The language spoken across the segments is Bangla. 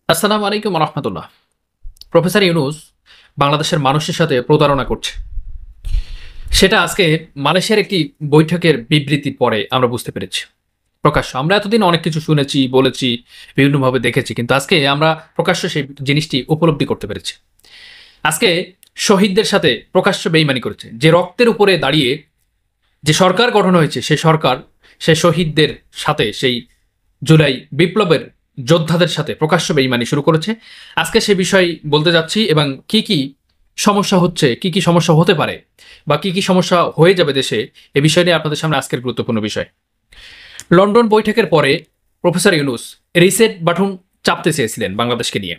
আসসালামু আলাইকুম রহমতুল্লাহ। প্রফেসর ইউনুস বাংলাদেশের মানুষের সাথে প্রতারণা করছে, সেটা আজকে মালয়েশিয়ার একটি বৈঠকের বিবৃতির পরে আমরা বুঝতে পেরেছি। প্রকাশ্য আমরা এতদিন অনেক কিছু শুনেছি, বলেছি, বিভিন্নভাবে দেখেছি, কিন্তু আজকে আমরা প্রকাশ্য সেই জিনিসটি উপলব্ধি করতে পেরেছি। আজকে শহীদদের সাথে প্রকাশ্য বেইমানি করেছে। যে রক্তের উপরে দাঁড়িয়ে যে সরকার গঠন হয়েছে, সেই সরকার সেই শহীদদের সাথে, সেই জুলাই বিপ্লবের যোদ্ধাদের সাথে প্রকাশ্য বেইমানি শুরু করেছে। আজকে সে বিষয় বলতে যাচ্ছি এবং কি কি সমস্যা হচ্ছে, কি কি সমস্যা হতে পারে বা কি কি সমস্যা হয়ে যাবে দেশে, এ বিষয় নিয়ে আপনাদের সামনে আজকের গুরুত্বপূর্ণ বিষয়। লন্ডন বৈঠকের পরে প্রফেসর ইউনুস রিসেট বাটন চাপতে চেয়েছিলেন বাংলাদেশকে নিয়ে।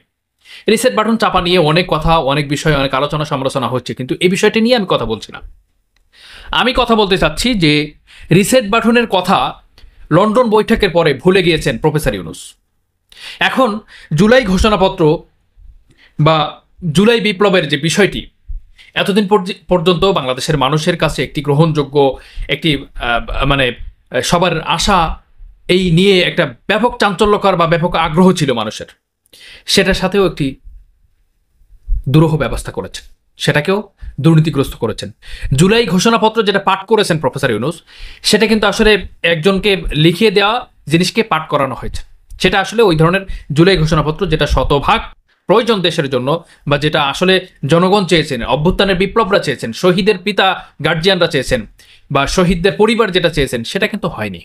রিসেট বাটন চাপা নিয়ে অনেক কথা, অনেক বিষয়, অনেক আলোচনা সমালোচনা হচ্ছে, কিন্তু এই বিষয়টি নিয়ে আমি কথা বলছি না। আমি কথা বলতে চাচ্ছি যে রিসেট বাটনের কথা লন্ডন বৈঠকের পরে ভুলে গিয়েছেন প্রফেসর ইউনুস। এখন জুলাই ঘোষণাপত্র বা জুলাই বিপ্লবের যে বিষয়টি এতদিন পর্যন্ত বাংলাদেশের মানুষের কাছে একটি গ্রহণযোগ্য, একটি মানে সবার আশা, এই নিয়ে একটা ব্যাপক চাঞ্চল্যকর বা ব্যাপক আগ্রহ ছিল মানুষের, সেটার সাথেও একটি দুরূহ ব্যবস্থা করেছেন, সেটাকেও দুর্নীতিগ্রস্ত করেছেন। জুলাই ঘোষণাপত্র যেটা পাঠ করেছেন প্রফেসর ইউনুস, সেটা কিন্তু আসলে একজনকে লিখিয়ে দেওয়া জিনিসকে পাঠ করানো হয়েছে। সেটা আসলে ওই ধরনের জুলাই ঘোষণাপত্র যেটা শতভাগ প্রয়োজন দেশের জন্য, বা যেটা আসলে জনগণ চেয়েছেন, অভ্যুত্থানের বিপ্লবরা চেয়েছেন, শহীদের পিতা গার্জিয়ানরা চেয়েছেন, বা শহীদদের পরিবার যেটা চেয়েছেন, সেটা কিন্তু হয়নি।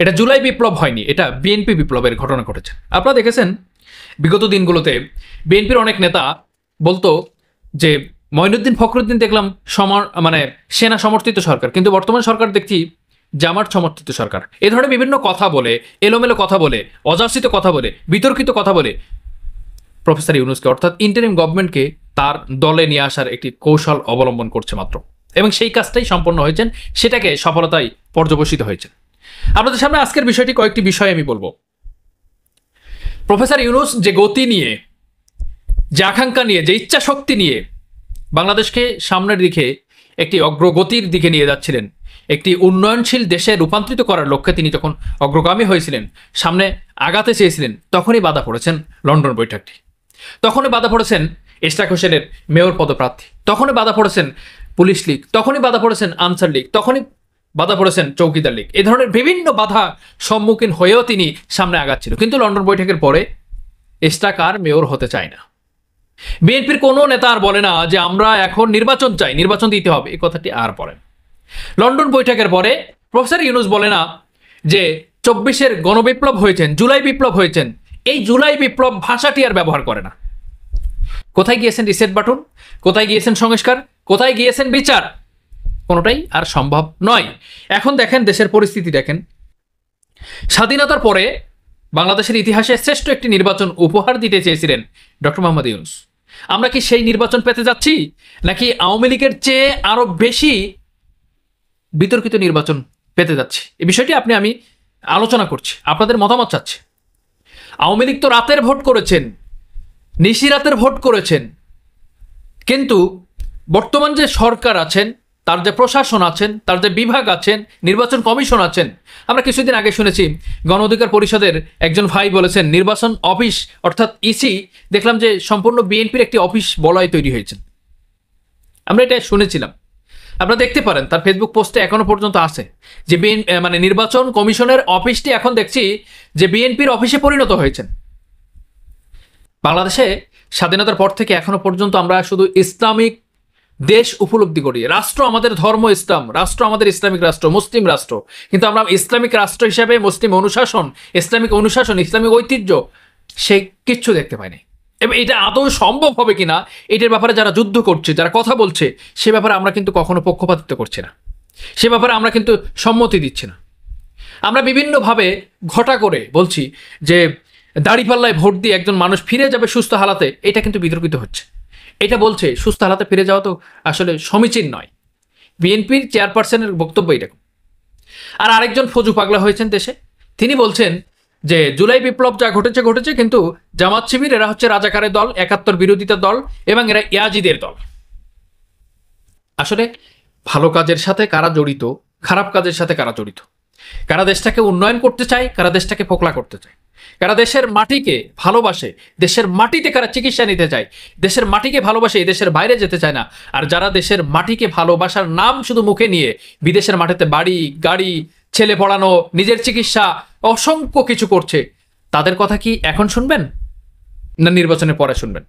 এটা জুলাই বিপ্লব হয়নি, এটা বিএনপি বিপ্লবের ঘটনা ঘটেছে। আপনারা দেখেছেন বিগত দিনগুলোতে বিএনপির অনেক নেতা বলতো যে মঈনুদ্দিন ফখরুদ্দিন দেখলাম মানে সেনা সমর্থিত সরকার, কিন্তু বর্তমান সরকার দেখছি জামাত সমর্থিত সরকার। এ ধরনের বিভিন্ন কথা বলে, এলোমেলো কথা বলে, অযাচিত কথা বলে, বিতর্কিত কথা বলে প্রফেসর ইউনুসকে, অর্থাৎ ইন্টারিম গভর্নমেন্টকে তার দলে নিয়ে আসার একটি কৌশল অবলম্বন করছে মাত্র, এবং সেই কাজটাই সম্পন্ন হয়েছেন, সেটাকে সফলতায় পর্যবসিত হয়েছে। আপনাদের সামনে আজকের বিষয়টি কয়েকটি বিষয় আমি বলবো। প্রফেসর ইউনুস যে গতি নিয়ে, যে আকাঙ্ক্ষা নিয়ে, যে ইচ্ছা শক্তি নিয়ে বাংলাদেশকে সামনের দিকে একটি অগ্রগতির দিকে নিয়ে যাচ্ছিলেন, একটি উন্নয়নশীল দেশে রূপান্তরিত করার লক্ষ্যে তিনি যখন অগ্রগামী হয়েছিলেন, সামনে আগাতে চেয়েছিলেন, তখনই বাধা পড়েছেন লন্ডন বৈঠকটি। তখনই বাধা পড়েছেন এশরাক হোসেনের মেয়র পদপ্রার্থী, তখনই বাধা পড়েছেন পুলিশ লীগ, তখনই বাধা পড়েছেন আনসার লীগ, তখনই বাধা পড়েছেন চৌকিদার লীগ। এ ধরনের বিভিন্ন বাধা সম্মুখীন হয়েও তিনি সামনে আগাচ্ছিল। কিন্তু লন্ডন বৈঠকের পরে এশরাক আর মেয়র হতে চায় না। বিএনপির কোনো নেতা আর বলে না যে আমরা এখন নির্বাচন চাই, নির্বাচন দিতে হবে, এই কথাটি আর বলেন। লন্ডন বৈঠকের পরে প্রফেসর ইউনুস বলে না যে 24-এর গণবিপ্লব হয়েছেন, জুলাই বিপ্লব হয়েছেন, এই জুলাই বিপ্লব ভাষাটি আর ব্যবহার করে না। কোথায় গিয়েছেন রিসেট বাটন, কোথায় গিয়েছেন সংস্কার, কোথায় গিয়েছেন বিচার, কোনোটাই আর সম্ভব নয়। এখন দেখেন দেশের পরিস্থিতি দেখেন। স্বাধীনতার পরে বাংলাদেশের ইতিহাসে শ্রেষ্ঠ একটি নির্বাচন উপহার দিতে চেয়েছিলেন ডক্টর মোহাম্মদ ইউনুস। আমরা কি সেই নির্বাচন পেতে যাচ্ছি, নাকি আওয়ামী লীগের চেয়ে আরো বেশি বিতর্কিত নির্বাচন পেতে যাচ্ছি? এই বিষয়টি আমি আলোচনা করছি, আপনাদের মতামত চাচ্ছি। আওয়ামী লীগ তো রাতের ভোট করেছেন, নিশি রাতের ভোট করেছেন, কিন্তু বর্তমান যে সরকার আছেন, তার যে প্রশাসন আছেন, তার যে বিভাগ আছেন, নির্বাচন কমিশন আছেন, আমরা কিছুদিন আগে শুনেছি গণ অধিকার পরিষদের একজন ভাই বলেছেন নির্বাচন অফিস অর্থাৎ ইসি, দেখলাম যে সম্পূর্ণ বিএনপির একটি অফিস বলয় তৈরি হয়েছে। আমরা এটা শুনেছিলাম, আপনারা দেখতে পারেন তার ফেসবুক পোস্টে এখনো পর্যন্ত আছে যে মানে নির্বাচন কমিশনের অফিসটি এখন দেখছি যে বিএনপির অফিসে পরিণত হয়েছেন। বাংলাদেশে স্বাধীনতার পর থেকে এখনো পর্যন্ত আমরা শুধু ইসলামিক দেশ উপলব্ধি করি, রাষ্ট্র আমাদের ধর্ম ইসলাম, রাষ্ট্র আমাদের ইসলামিক রাষ্ট্র, মুসলিম রাষ্ট্র, কিন্তু আমরা ইসলামিক রাষ্ট্র হিসাবে মুসলিম অনুশাসন, ইসলামিক অনুশাসন, ইসলামিক ঐতিহ্য সে কিচ্ছু দেখতে পাইনি। এবং এটা আদৌ সম্ভব হবে কিনা, এটার ব্যাপারে যারা যুদ্ধ করছে, যারা কথা বলছে, সে ব্যাপারে আমরা কিন্তু কখনো পক্ষপাতিত্ব করছি না, সে ব্যাপারে আমরা কিন্তু সম্মতি দিচ্ছি না। আমরা বিভিন্নভাবে ঘটা করে বলছি যে দাড়িপাল্লায় ভোট দিয়ে একজন মানুষ ফিরে যাবে সুস্থ হালাতে, এটা কিন্তু বিতর্কিত হচ্ছে। এটা বলছে সুস্থ হালাতে ফিরে যাওয়া তো আসলে সমীচীন নয়। বিএনপির চেয়ারপারসনের বক্তব্য এরকম। আর আরেকজন ফজু পাগলা হয়েছেন দেশে, তিনি বলছেন যে জুলাই বিপ্লব যা ঘটেছে ঘটেছে, কিন্তু জামাত শিবির এরা হচ্ছে রাজাকারের দল, 71 বিরোধিতার দল, এবং এরা ইয়াজিদের দল। আসলে ভালো কাজের সাথে কারা জড়িত, খারাপ কাজের সাথে কারা জড়িত, কারা দেশটাকে উন্নয়ন করতে চায়, কারা দেশটাকে ফোকলা করতে চায়, কারা দেশের মাটিকে ভালোবাসে, দেশের মাটিতে কারা চিকিৎসা নিতে চায়, দেশের মাটিকে ভালোবাসে, এই দেশের বাইরে যেতে চায় না। আর যারা দেশের মাটিকে ভালোবাসার নাম শুধু মুখে নিয়ে বিদেশের মাটিতে বাড়ি গাড়ি, ছেলে পড়ানো, নিজের চিকিৎসা, অসংখ্য কিছু করছে, তাদের কথা কি এখন শুনবেন না নির্বাচনের পরে শুনবেন?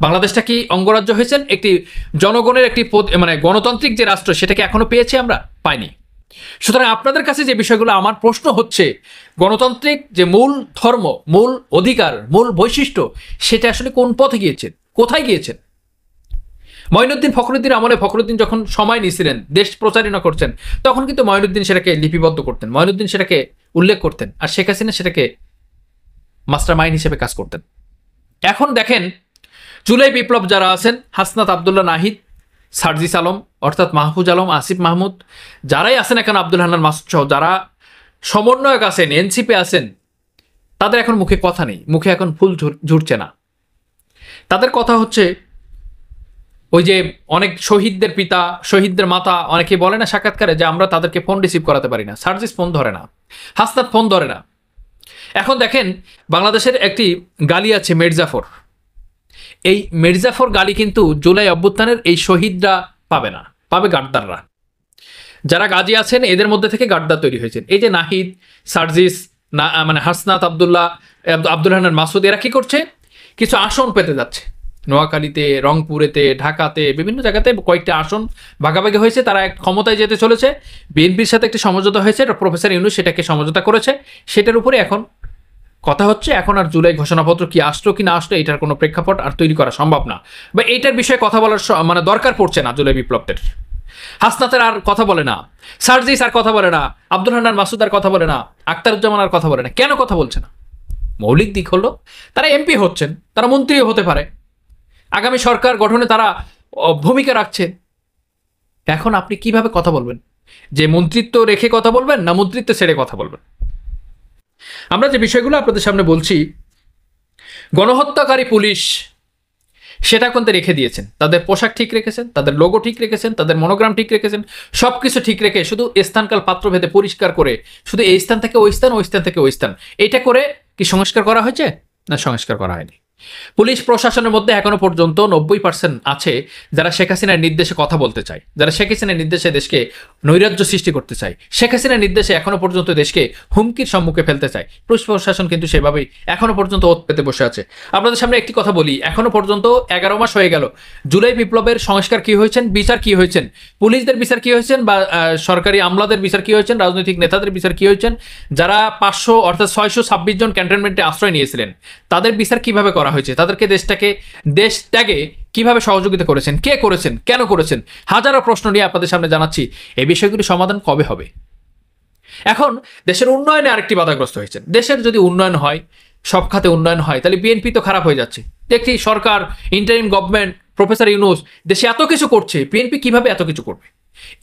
বাংলাদেশটা কি অঙ্গরাজ্য হয়েছেন? একটি জনগণের একটি মানে গণতান্ত্রিক যে রাষ্ট্র, সেটাকে এখনো পেয়েছি আমরা? পাইনি। সুতরাং আপনাদের কাছে যে বিষয়গুলো, আমার প্রশ্ন হচ্ছে, গণতান্ত্রিক যে মূল ধর্ম, মূল অধিকার, মূল বৈশিষ্ট্য, সেটা আসলে কোন পথে গিয়েছেন, কোথায় গিয়েছেন? মঈনুদ্দিন ফখরুদ্দিন আমলে ফখরুদ্দিন যখন সময় নিয়েছিলেন, দেশ প্রচারণা করছেন, তখন কিন্তু মঈনুদ্দিন সেটাকে লিপিবদ্ধ করতেন, মঈনুদ্দিন সেটাকে উল্লেখ করতেন, আর শেখ হাসিনা সেটাকে মাস্টার মাইন্ড হিসেবে কাজ করতেন। এখন দেখেন, জুলাই বিপ্লব যারা আছেন, হাসনাত আবদুল্লাহ নাহিদ, সার্জিস আলম অর্থাৎ মাহফুজ আলম, আসিফ মাহমুদ, যারাই আছেন এখন, আব্দুল হান্নান মাসুদ সহ যারা সমন্বয়ক আছেন, এনসিপি আছেন, তাদের এখন মুখে কথা নেই, মুখে এখন ফুল ঝুরছে না। তাদের কথা হচ্ছে ওই যে অনেক শহীদদের পিতা, শহীদদের মাতা, অনেকে বলে না সাক্ষাৎকারে যে আমরা তাদেরকে ফোন রিসিভ করাতে পারি না, সার্জিস ফোন ধরে না, হাসনাত ফোন ধরে না। এখন দেখেন, বাংলাদেশের একটি গালি আছে মির্জাফর, এই মির্জাফর গালি কিন্তু জুলাই অভ্যুত্থানের এই শহীদরা পাবে না, পাবে গাদ্দাররা। যারা গাজী আছেন এদের মধ্যে থেকে গাদ্দার তৈরি হয়েছেন। এই যে নাহিদ, সার্জিস, মানে হাসনাত আবদুল্লাহ, আব্দুল হান্নান মাসুদ, এরা কি করছে? কিছু আসন পেতে যাচ্ছে, নোয়াখালীতে, রংপুরেতে, ঢাকাতে, বিভিন্ন জায়গাতে কয়েকটা আসন ভাগাভাগি হয়েছে, তারা ক্ষমতায় যেতে চলেছে। বিএনপির সাথে একটি সমঝোতা হয়েছে, প্রফেসর ইউনূস সেটাকে সমঝোতা করেছে, সেটার উপরে এখন কথা হচ্ছে। এখন আর জুলাই ঘোষণাপত্র কি আসলো কি না আসলো, এটার কোনো প্রেক্ষাপট আর তৈরি করা সম্ভব না, বা এইটার বিষয়ে কথা বলার মানে দরকার পড়ছে না জুলাই বিপ্লবের। হাসনাতের আর কথা বলে না, সার্জিস আর কথা বলে না, আব্দুল হান্নান মাসুদ আর কথা বলে না, আখতারুজ্জামান আর কথা বলে না। কেন কথা বলছে না? মৌলিক দিক হলো তারা এমপি হচ্ছেন, তারা মন্ত্রীও হতে পারে, আগামী সরকার গঠনে তারা ভূমিকা রাখছেন। এখন আপনি কিভাবে কথা বলবেন? যে মন্ত্রিত্ব রেখে কথা বলবেন না মন্ত্রিত্ব ছেড়ে কথা বলবেন? আমরা যে বিষয়গুলো আপনাদের সামনে বলছি, গণহত্যাকারী পুলিশ সেটা কিন্তু রেখে দিয়েছেন, তাদের পোশাক ঠিক রেখেছেন, তাদের লোগো ঠিক রেখেছেন, তাদের মনোগ্রাম ঠিক রেখেছেন, সব কিছু ঠিক রেখে শুধু স্থানকাল পাত্রভেদে পরিষ্কার করে, শুধু এই স্থান থেকে ওই স্থান, ওই স্থান থেকে ওই স্থান, এটা করে কি সংস্কার করা হয়েছে? না, সংস্কার করা হয়নি। পুলিশ প্রশাসনের মধ্যে এখনো পর্যন্ত 90% আছে যারা শেখ হাসিনার নির্দেশে কথা বলতে চায়, যারা শেখ হাসিনার নির্দেশে দেশকে নৈরাজ্য সৃষ্টি করতে চায়, শেখ হাসিনার নির্দেশে এখনো পর্যন্ত দেশকে হুমকির সম্মুখে ফেলতে চায়। পুলিশ প্রশাসন কিন্তু সেভাবেই এখনো পর্যন্ত ওত পেতে বসে আছে। আপনাদের সামনে একটি কথা বলি, এখনো পর্যন্ত 11 মাস হয়ে গেল, জুলাই বিপ্লবের সংস্কার কি হয়েছেন, বিচার কি হয়েছেন, পুলিশদের বিচার কি হয়েছেন, বা সরকারি আমলাদের বিচার কি হয়েছেন, রাজনৈতিক নেতাদের বিচার কি হয়েছেন, যারা 500 অর্থাৎ 626 জন ক্যান্টনমেন্টে আশ্রয় নিয়েছিলেন, তাদের বিচার কিভাবে করা হয়েছে, তাদেরকে দেশ ত্যাগে কিভাবে সহযোগিতা করেছেন, কে করেছেন, কেন করেছেন, হাজারো প্রশ্ন নিয়ে আপনাদের সামনে জানাচ্ছি। এই বিষয়গুলি সমাধান কবে হবে? এখন দেশের উন্নয়নে আরেকটি বাধাগ্রস্ত হয়েছেন। দেশের যদি উন্নয়ন হয়, সব খাতে উন্নয়ন হয়, তাহলে বিএনপি তো খারাপ হয়ে যাচ্ছে। একটি সরকার, ইন্টারিম গভর্নমেন্ট, প্রফেসর ইউনূস দেশে এত কিছু করছে, বিএনপি কিভাবে এত কিছু করবে?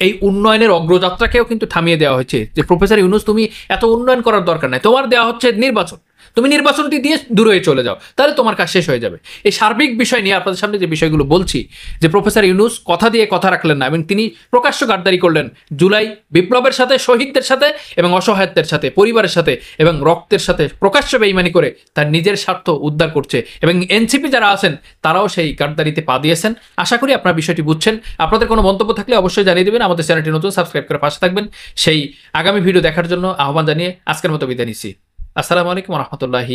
এই উন্নয়নের অগ্রযাত্রাকেও কিন্তু থামিয়ে দেওয়া হয়েছে, যে প্রফেসর ইউনূস তুমি এত উন্নয়ন করার দরকার নাই, তোমার দেওয়া হচ্ছে নির্বাচন, তুমি নির্বাচনটি দিয়ে দূরে চলে যাও, তাহলে তোমার কাজ শেষ হয়ে যাবে। এই সার্বিক বিষয় নিয়ে আপনাদের সামনে যে বিষয়গুলো বলছি, যে প্রফেসর ইউনূস কথা দিয়ে কথা রাখলেন না, এবং তিনি প্রকাশ্য গাদ্দারি করলেন জুলাই বিপ্লবের সাথে, শহীদদের সাথে, এবং অসহায়দের সাথে, পরিবারের সাথে, এবং রক্তের সাথে প্রকাশ্য বেইমানি করে তার নিজের স্বার্থ উদ্ধার করছে, এবং এনসিপি যারা আছেন তারাও সেই গাদ্দারিতে পা দিয়েছেন। আশা করি আপনারা বিষয়টি বুঝছেন। আপনাদের কোনো মন্তব্য থাকলে অবশ্যই জানিয়ে দেবেন। আমাদের চ্যানেলটি নতুন, সাবস্ক্রাইব করে পাশে থাকবেন। সেই আগামী ভিডিও দেখার জন্য আহ্বান জানিয়ে আজকের মতো বিদায় নিচ্ছি। আসসালামু আলাইকুম ওয়া রাহমাতুল্লাহি